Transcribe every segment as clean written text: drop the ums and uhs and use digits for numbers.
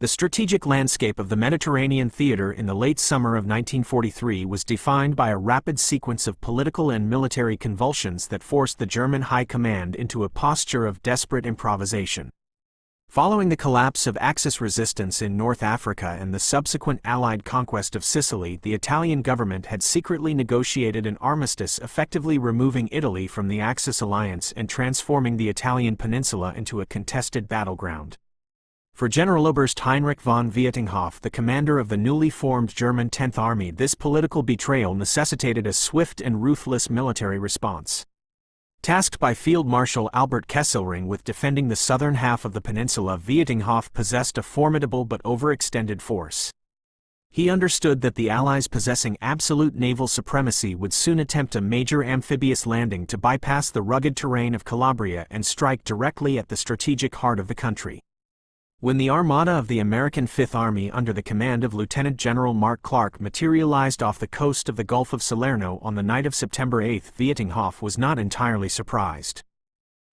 The strategic landscape of the Mediterranean theater in the late summer of 1943 was defined by a rapid sequence of political and military convulsions that forced the German High Command into a posture of desperate improvisation. Following the collapse of Axis resistance in North Africa and the subsequent Allied conquest of Sicily, the Italian government had secretly negotiated an armistice effectively removing Italy from the Axis alliance and transforming the Italian peninsula into a contested battleground. For Generaloberst Heinrich von Vietinghoff, the commander of the newly formed German 10th Army, this political betrayal necessitated a swift and ruthless military response. Tasked by Field Marshal Albert Kesselring with defending the southern half of the peninsula, Vietinghoff possessed a formidable but overextended force. He understood that the Allies possessing absolute naval supremacy would soon attempt a major amphibious landing to bypass the rugged terrain of Calabria and strike directly at the strategic heart of the country. When the armada of the American Fifth Army under the command of Lieutenant General Mark Clark materialized off the coast of the Gulf of Salerno on the night of September 8, Vietinghoff was not entirely surprised.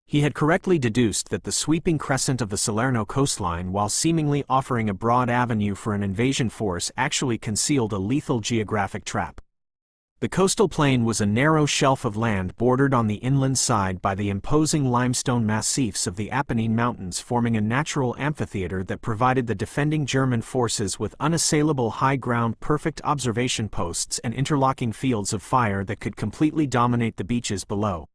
He had correctly deduced that the sweeping crescent of the Salerno coastline, while seemingly offering a broad avenue for an invasion force, actually concealed a lethal geographic trap. The coastal plain was a narrow shelf of land bordered on the inland side by the imposing limestone massifs of the Apennine Mountains, forming a natural amphitheater that provided the defending German forces with unassailable high ground, perfect observation posts, and interlocking fields of fire that could completely dominate the beaches below.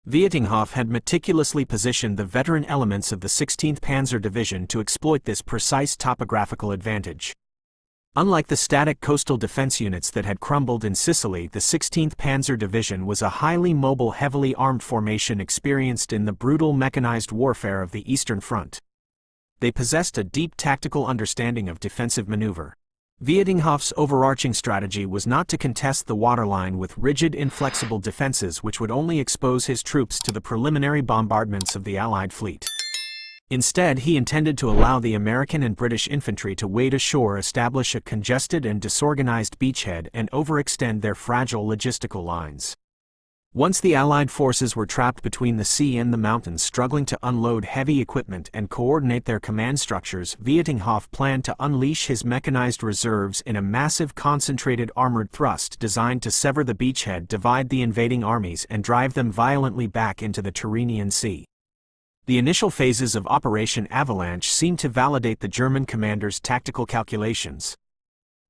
Vietinghoff had meticulously positioned the veteran elements of the 16th Panzer Division to exploit this precise topographical advantage. Unlike the static coastal defense units that had crumbled in Sicily, the 16th Panzer Division was a highly mobile, heavily armed formation experienced in the brutal mechanized warfare of the Eastern Front. They possessed a deep tactical understanding of defensive maneuver. Vietinghoff's overarching strategy was not to contest the waterline with rigid, inflexible defenses which would only expose his troops to the preliminary bombardments of the Allied fleet. Instead, he intended to allow the American and British infantry to wade ashore, establish a congested and disorganized beachhead, and overextend their fragile logistical lines. Once the Allied forces were trapped between the sea and the mountains, struggling to unload heavy equipment and coordinate their command structures, Vietinghoff planned to unleash his mechanized reserves in a massive concentrated armored thrust designed to sever the beachhead, divide the invading armies, and drive them violently back into the Tyrrhenian Sea. The initial phases of Operation Avalanche seemed to validate the German commander's tactical calculations.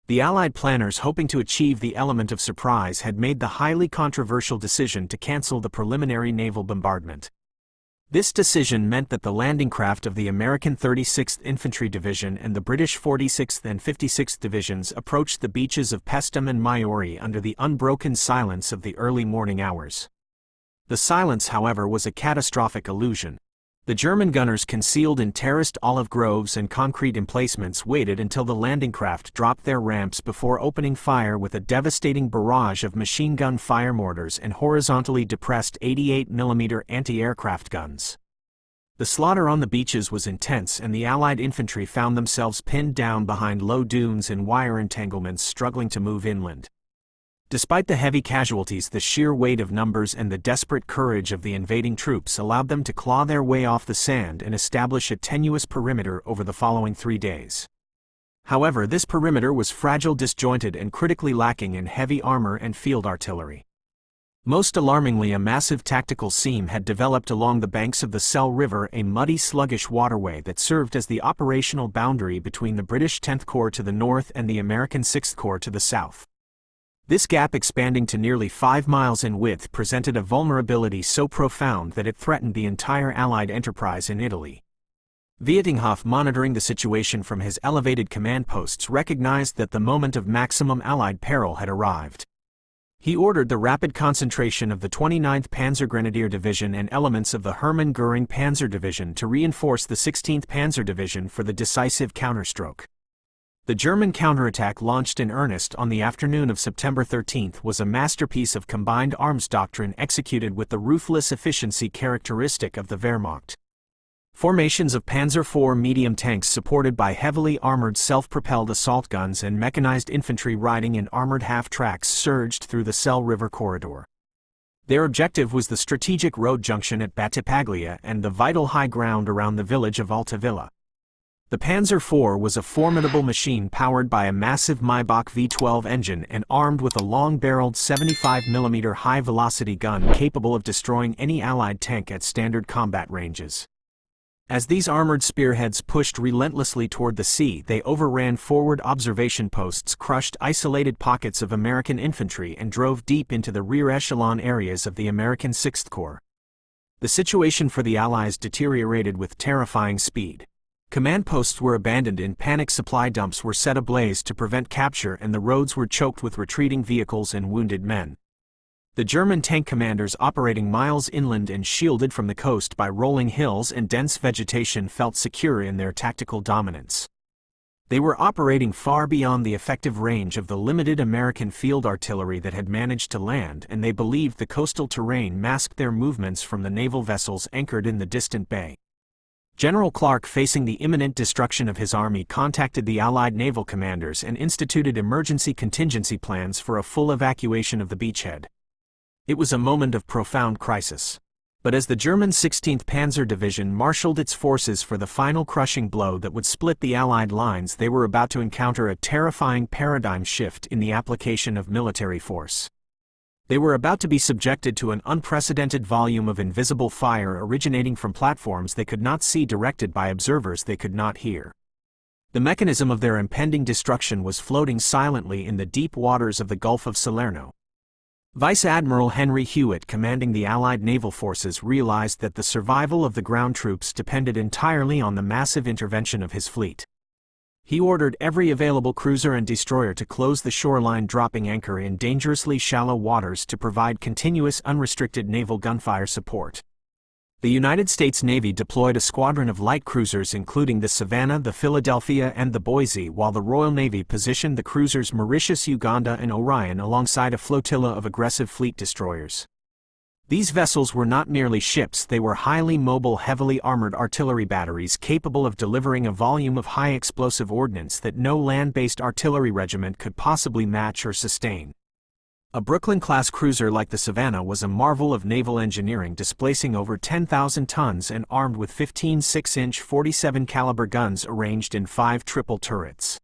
The Allied planners, hoping to achieve the element of surprise, had made the highly controversial decision to cancel the preliminary naval bombardment. This decision meant that the landing craft of the American 36th Infantry Division and the British 46th and 56th Divisions approached the beaches of Paestum and Maiori under the unbroken silence of the early morning hours. The silence, however, was a catastrophic illusion. The German gunners, concealed in terraced olive groves and concrete emplacements, waited until the landing craft dropped their ramps before opening fire with a devastating barrage of machine gun fire mortars and horizontally depressed 88mm anti-aircraft guns. The slaughter on the beaches was intense, and the Allied infantry found themselves pinned down behind low dunes and wire entanglements, struggling to move inland. Despite the heavy casualties, the sheer weight of numbers and the desperate courage of the invading troops allowed them to claw their way off the sand and establish a tenuous perimeter over the following 3 days. However, this perimeter was fragile, disjointed, and critically lacking in heavy armor and field artillery. Most alarmingly, a massive tactical seam had developed along the banks of the Selle River, a muddy, sluggish waterway that served as the operational boundary between the British 10th Corps to the north and the American 6th Corps to the south. This gap, expanding to nearly 5 miles in width, presented a vulnerability so profound that it threatened the entire Allied enterprise in Italy. Vietinghoff, monitoring the situation from his elevated command posts, recognized that the moment of maximum Allied peril had arrived. He ordered the rapid concentration of the 29th Panzergrenadier Division and elements of the Hermann Göring Panzer Division to reinforce the 16th Panzer Division for the decisive counterstroke. The German counterattack, launched in earnest on the afternoon of September 13, was a masterpiece of combined arms doctrine executed with the ruthless efficiency characteristic of the Wehrmacht. Formations of Panzer IV medium tanks supported by heavily armored self-propelled assault guns and mechanized infantry riding in armored half-tracks surged through the Selle River corridor. Their objective was the strategic road junction at Battipaglia and the vital high ground around the village of Altavilla. The Panzer IV was a formidable machine powered by a massive Maybach V12 engine and armed with a long-barreled 75mm high-velocity gun capable of destroying any Allied tank at standard combat ranges. As these armored spearheads pushed relentlessly toward the sea, they overran forward observation posts, crushed isolated pockets of American infantry, and drove deep into the rear echelon areas of the American 6th Corps. The situation for the Allies deteriorated with terrifying speed. Command posts were abandoned, in panic supply dumps were set ablaze to prevent capture, and the roads were choked with retreating vehicles and wounded men. The German tank commanders, operating miles inland and shielded from the coast by rolling hills and dense vegetation, felt secure in their tactical dominance. They were operating far beyond the effective range of the limited American field artillery that had managed to land, and they believed the coastal terrain masked their movements from the naval vessels anchored in the distant bay. General Clark, facing the imminent destruction of his army, contacted the Allied naval commanders and instituted emergency contingency plans for a full evacuation of the beachhead. It was a moment of profound crisis. But as the German 16th Panzer Division marshaled its forces for the final crushing blow that would split the Allied lines, they were about to encounter a terrifying paradigm shift in the application of military force. They were about to be subjected to an unprecedented volume of invisible fire originating from platforms they could not see, directed by observers they could not hear. The mechanism of their impending destruction was floating silently in the deep waters of the Gulf of Salerno. Vice Admiral Henry Hewitt, commanding the Allied naval forces, realized that the survival of the ground troops depended entirely on the massive intervention of his fleet. He ordered every available cruiser and destroyer to close the shoreline, dropping anchor in dangerously shallow waters to provide continuous, unrestricted naval gunfire support. The United States Navy deployed a squadron of light cruisers, including the Savannah, the Philadelphia, and the Boise, while the Royal Navy positioned the cruisers Mauritius, Uganda, and Orion alongside a flotilla of aggressive fleet destroyers. These vessels were not merely ships, they were highly mobile, heavily armored artillery batteries capable of delivering a volume of high-explosive ordnance that no land-based artillery regiment could possibly match or sustain. A Brooklyn-class cruiser like the Savannah was a marvel of naval engineering, displacing over 10,000 tons and armed with 15 6-inch 47 caliber guns arranged in 5 triple turrets.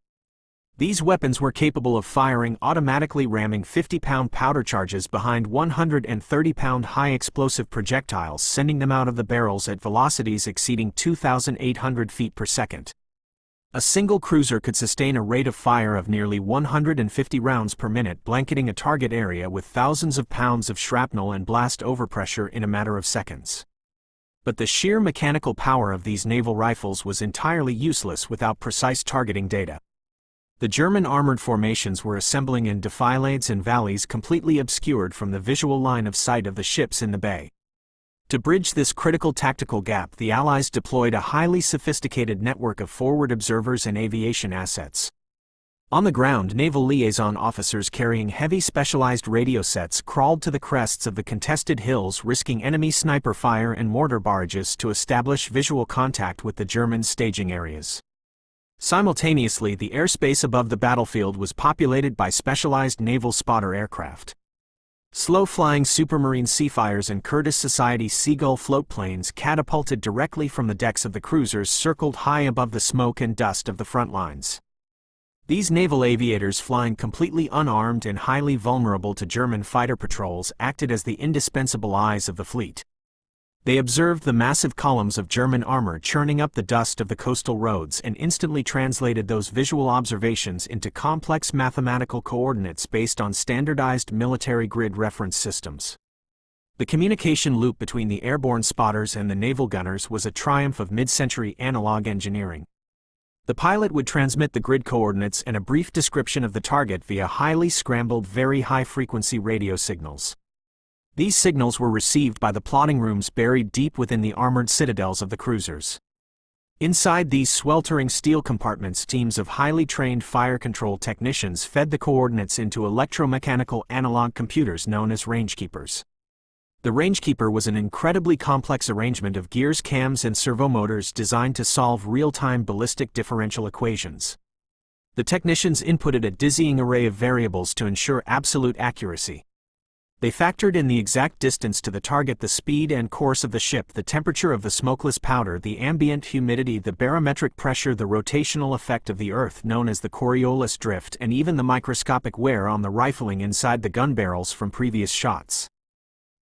These weapons were capable of firing automatically, ramming 50-pound powder charges behind 130-pound high-explosive projectiles, sending them out of the barrels at velocities exceeding 2,800 feet per second. A single cruiser could sustain a rate of fire of nearly 150 rounds per minute, blanketing a target area with thousands of pounds of shrapnel and blast overpressure in a matter of seconds. But the sheer mechanical power of these naval rifles was entirely useless without precise targeting data. The German armored formations were assembling in defilades and valleys completely obscured from the visual line of sight of the ships in the bay. To bridge this critical tactical gap, the Allies deployed a highly sophisticated network of forward observers and aviation assets. On the ground, naval liaison officers carrying heavy specialized radio sets crawled to the crests of the contested hills, risking enemy sniper fire and mortar barrages to establish visual contact with the German staging areas. Simultaneously, the airspace above the battlefield was populated by specialized naval spotter aircraft. Slow-flying Supermarine Seafires and Curtiss Society Seagull floatplanes, catapulted directly from the decks of the cruisers, circled high above the smoke and dust of the front lines. These naval aviators, flying completely unarmed and highly vulnerable to German fighter patrols, acted as the indispensable eyes of the fleet. They observed the massive columns of German armor churning up the dust of the coastal roads and instantly translated those visual observations into complex mathematical coordinates based on standardized military grid reference systems. The communication loop between the airborne spotters and the naval gunners was a triumph of mid-century analog engineering. The pilot would transmit the grid coordinates and a brief description of the target via highly scrambled, very high-frequency radio signals. These signals were received by the plotting rooms buried deep within the armored citadels of the cruisers. Inside these sweltering steel compartments, teams of highly trained fire control technicians fed the coordinates into electromechanical analog computers known as rangekeepers. The rangekeeper was an incredibly complex arrangement of gears, cams, and servomotors designed to solve real-time ballistic differential equations. The technicians inputted a dizzying array of variables to ensure absolute accuracy. They factored in the exact distance to the target, the speed and course of the ship, the temperature of the smokeless powder, the ambient humidity, the barometric pressure, the rotational effect of the Earth known as the Coriolis drift, and even the microscopic wear on the rifling inside the gun barrels from previous shots.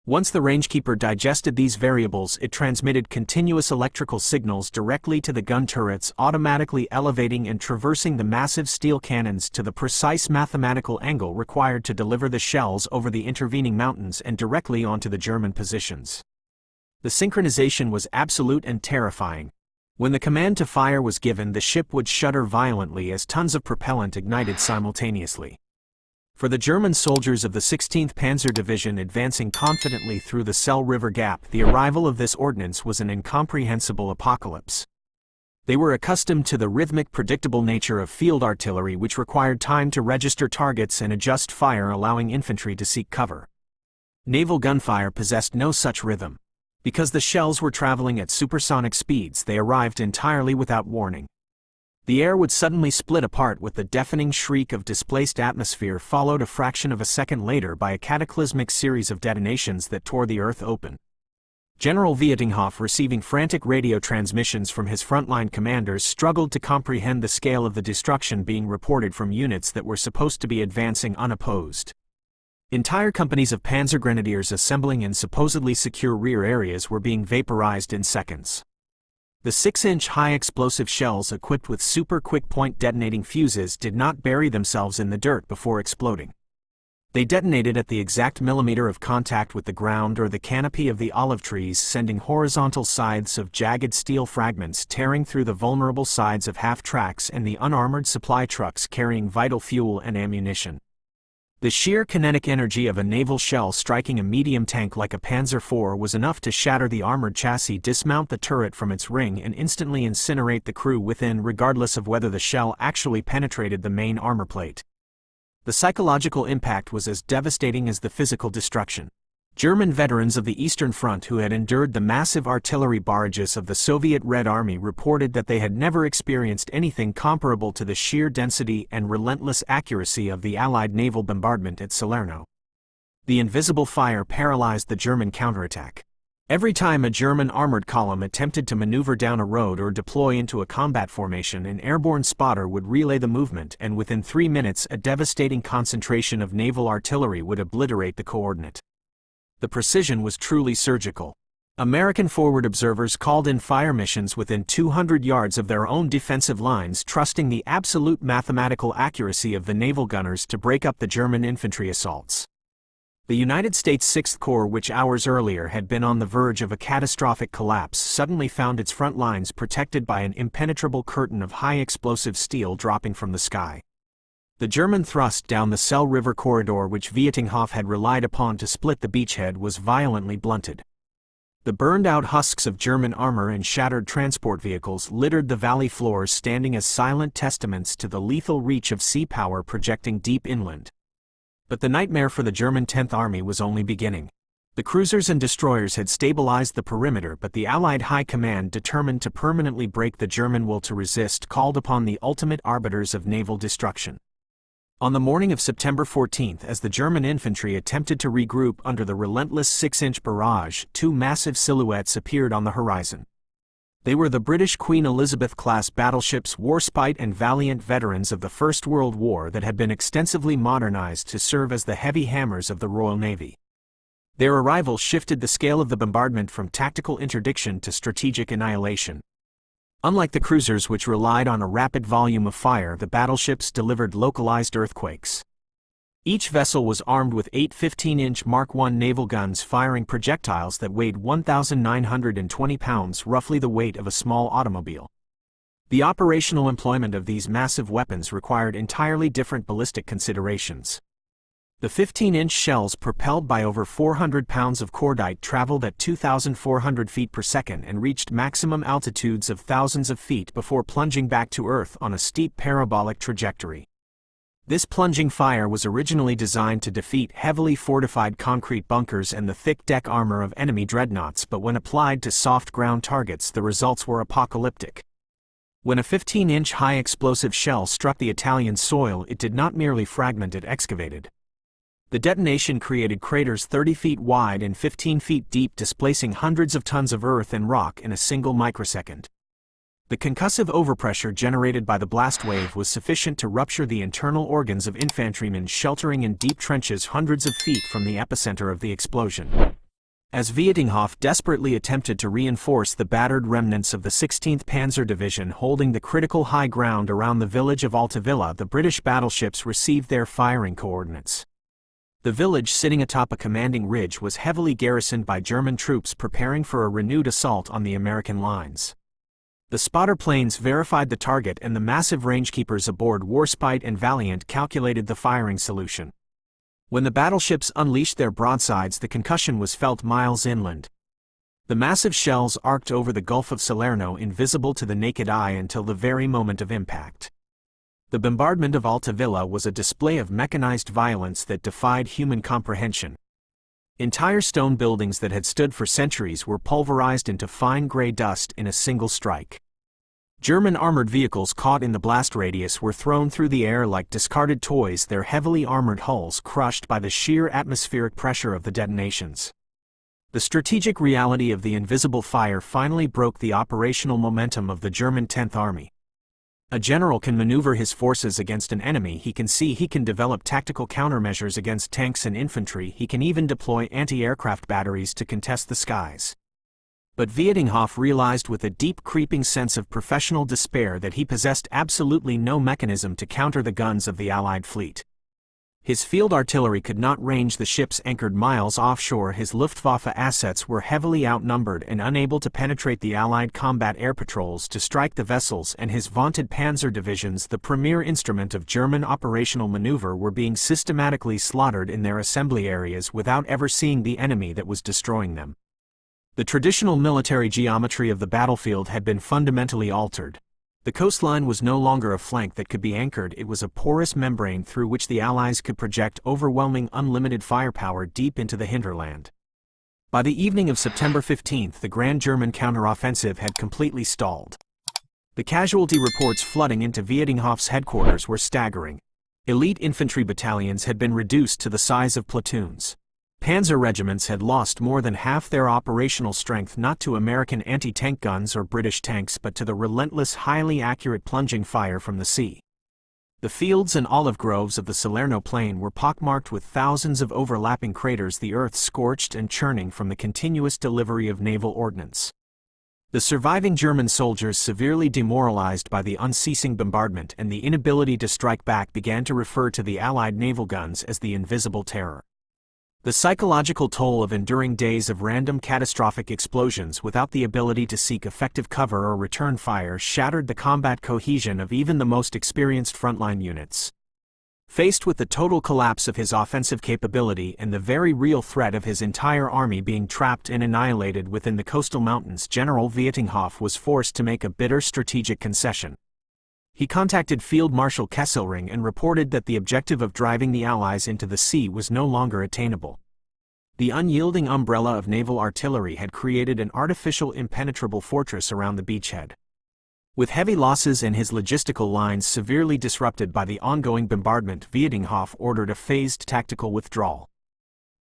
Once the rangekeeper digested these variables, it transmitted continuous electrical signals directly to the gun turrets, automatically elevating and traversing the massive steel cannons to the precise mathematical angle required to deliver the shells over the intervening mountains and directly onto the German positions. The synchronization was absolute and terrifying. When the command to fire was given, the ship would shudder violently as tons of propellant ignited simultaneously. For the German soldiers of the 16th Panzer Division advancing confidently through the Selle River Gap, the arrival of this ordnance was an incomprehensible apocalypse. They were accustomed to the rhythmic, predictable nature of field artillery, which required time to register targets and adjust fire, allowing infantry to seek cover. Naval gunfire possessed no such rhythm. Because the shells were traveling at supersonic speeds, they arrived entirely without warning. The air would suddenly split apart with the deafening shriek of displaced atmosphere, followed a fraction of a second later by a cataclysmic series of detonations that tore the earth open. General Vietinghoff, receiving frantic radio transmissions from his frontline commanders, struggled to comprehend the scale of the destruction being reported from units that were supposed to be advancing unopposed. Entire companies of panzer grenadiers assembling in supposedly secure rear areas were being vaporized in seconds. The 6-inch high-explosive shells equipped with super-quick point detonating fuses did not bury themselves in the dirt before exploding. They detonated at the exact millimeter of contact with the ground or the canopy of the olive trees, sending horizontal scythes of jagged steel fragments tearing through the vulnerable sides of half-tracks and the unarmored supply trucks carrying vital fuel and ammunition. The sheer kinetic energy of a naval shell striking a medium tank like a Panzer IV was enough to shatter the armored chassis, dismount the turret from its ring, and instantly incinerate the crew within, regardless of whether the shell actually penetrated the main armor plate. The psychological impact was as devastating as the physical destruction. German veterans of the Eastern Front who had endured the massive artillery barrages of the Soviet Red Army reported that they had never experienced anything comparable to the sheer density and relentless accuracy of the Allied naval bombardment at Salerno. The invisible fire paralyzed the German counterattack. Every time a German armored column attempted to maneuver down a road or deploy into a combat formation, an airborne spotter would relay the movement, and within 3 minutes a devastating concentration of naval artillery would obliterate the coordinate. The precision was truly surgical. American forward observers called in fire missions within 200 yards of their own defensive lines, trusting the absolute mathematical accuracy of the naval gunners to break up the German infantry assaults. The United States Sixth Corps, which hours earlier had been on the verge of a catastrophic collapse, suddenly found its front lines protected by an impenetrable curtain of high-explosive steel dropping from the sky. The German thrust down the Selle River corridor, which Vietinghoff had relied upon to split the beachhead, was violently blunted. The burned-out husks of German armor and shattered transport vehicles littered the valley floors, standing as silent testaments to the lethal reach of sea power projecting deep inland. But the nightmare for the German 10th Army was only beginning. The cruisers and destroyers had stabilized the perimeter, but the Allied High Command, determined to permanently break the German will to resist, called upon the ultimate arbiters of naval destruction. On the morning of September 14, as the German infantry attempted to regroup under the relentless 6-inch barrage, 2 massive silhouettes appeared on the horizon. They were the British Queen Elizabeth-class battleships Warspite and Valiant, veterans of the First World War that had been extensively modernized to serve as the heavy hammers of the Royal Navy. Their arrival shifted the scale of the bombardment from tactical interdiction to strategic annihilation. Unlike the cruisers, which relied on a rapid volume of fire, the battleships delivered localized earthquakes. Each vessel was armed with 8 15-inch Mark I naval guns firing projectiles that weighed 1,920 pounds, roughly the weight of a small automobile. The operational employment of these massive weapons required entirely different ballistic considerations. The 15-inch shells, propelled by over 400 pounds of cordite, traveled at 2,400 feet per second and reached maximum altitudes of thousands of feet before plunging back to Earth on a steep parabolic trajectory. This plunging fire was originally designed to defeat heavily fortified concrete bunkers and the thick deck armor of enemy dreadnoughts, but when applied to soft ground targets, the results were apocalyptic. When a 15-inch high-explosive shell struck the Italian soil, it did not merely fragment, it excavated. The detonation created craters 30 feet wide and 15 feet deep, displacing hundreds of tons of earth and rock in a single microsecond. The concussive overpressure generated by the blast wave was sufficient to rupture the internal organs of infantrymen sheltering in deep trenches hundreds of feet from the epicenter of the explosion. As Vietinghoff desperately attempted to reinforce the battered remnants of the 16th Panzer Division holding the critical high ground around the village of Altavilla, the British battleships received their firing coordinates. The village, sitting atop a commanding ridge, was heavily garrisoned by German troops preparing for a renewed assault on the American lines. The spotter planes verified the target, and the massive rangekeepers aboard Warspite and Valiant calculated the firing solution. When the battleships unleashed their broadsides, the concussion was felt miles inland. The massive shells arced over the Gulf of Salerno, invisible to the naked eye until the very moment of impact. The bombardment of Altavilla was a display of mechanized violence that defied human comprehension. Entire stone buildings that had stood for centuries were pulverized into fine gray dust in a single strike. German armored vehicles caught in the blast radius were thrown through the air like discarded toys, their heavily armored hulls crushed by the sheer atmospheric pressure of the detonations. The strategic reality of the invisible fire finally broke the operational momentum of the German 10th Army. A general can maneuver his forces against an enemy he can see, he can develop tactical countermeasures against tanks and infantry, he can even deploy anti-aircraft batteries to contest the skies. But Vietinghoff realized with a deep creeping sense of professional despair that he possessed absolutely no mechanism to counter the guns of the Allied fleet. His field artillery could not range the ships anchored miles offshore, his Luftwaffe assets were heavily outnumbered and unable to penetrate the Allied combat air patrols to strike the vessels, and his vaunted panzer divisions, the premier instrument of German operational maneuver, were being systematically slaughtered in their assembly areas without ever seeing the enemy that was destroying them. The traditional military geometry of the battlefield had been fundamentally altered. The coastline was no longer a flank that could be anchored, it was a porous membrane through which the Allies could project overwhelming unlimited firepower deep into the hinterland. By the evening of September 15, the grand German counteroffensive had completely stalled. The casualty reports flooding into Vietinghoff's headquarters were staggering. Elite infantry battalions had been reduced to the size of platoons. Panzer regiments had lost more than half their operational strength, not to American anti-tank guns or British tanks but to the relentless, highly accurate plunging fire from the sea. The fields and olive groves of the Salerno plain were pockmarked with thousands of overlapping craters, the earth scorched and churning from the continuous delivery of naval ordnance. The surviving German soldiers, severely demoralized by the unceasing bombardment and the inability to strike back, began to refer to the Allied naval guns as the Invisible Terror. The psychological toll of enduring days of random catastrophic explosions without the ability to seek effective cover or return fire shattered the combat cohesion of even the most experienced frontline units. Faced with the total collapse of his offensive capability and the very real threat of his entire army being trapped and annihilated within the coastal mountains, General Vietinghoff was forced to make a bitter strategic concession. He contacted Field Marshal Kesselring and reported that the objective of driving the Allies into the sea was no longer attainable. The unyielding umbrella of naval artillery had created an artificial impenetrable fortress around the beachhead. With heavy losses and his logistical lines severely disrupted by the ongoing bombardment, Vietinghoff ordered a phased tactical withdrawal.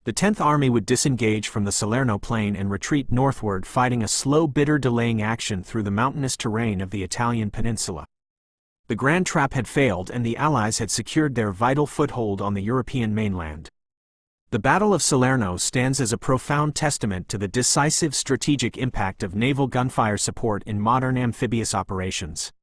The 10th Army would disengage from the Salerno plain and retreat northward, fighting a slow, bitter delaying action through the mountainous terrain of the Italian peninsula. The grand trap had failed and the Allies had secured their vital foothold on the European mainland. The Battle of Salerno stands as a profound testament to the decisive strategic impact of naval gunfire support in modern amphibious operations.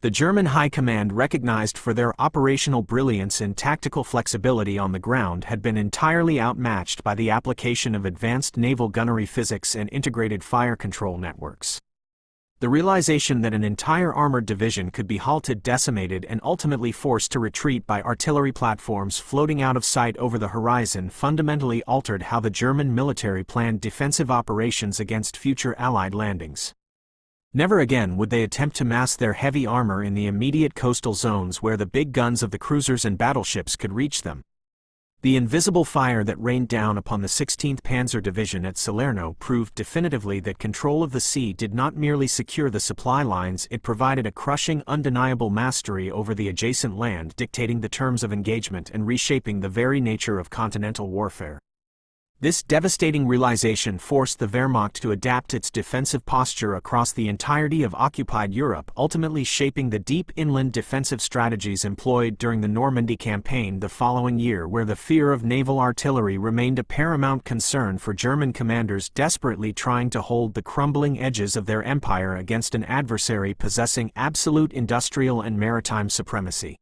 The German High Command, recognized for their operational brilliance and tactical flexibility on the ground, had been entirely outmatched by the application of advanced naval gunnery physics and integrated fire control networks. The realization that an entire armored division could be halted, decimated, and ultimately forced to retreat by artillery platforms floating out of sight over the horizon fundamentally altered how the German military planned defensive operations against future Allied landings. Never again would they attempt to mass their heavy armor in the immediate coastal zones where the big guns of the cruisers and battleships could reach them. The invisible fire that rained down upon the 16th Panzer Division at Salerno proved definitively that control of the sea did not merely secure the supply lines, it provided a crushing, undeniable mastery over the adjacent land, dictating the terms of engagement and reshaping the very nature of continental warfare. This devastating realization forced the Wehrmacht to adapt its defensive posture across the entirety of occupied Europe, ultimately shaping the deep inland defensive strategies employed during the Normandy campaign the following year, where the fear of naval artillery remained a paramount concern for German commanders desperately trying to hold the crumbling edges of their empire against an adversary possessing absolute industrial and maritime supremacy.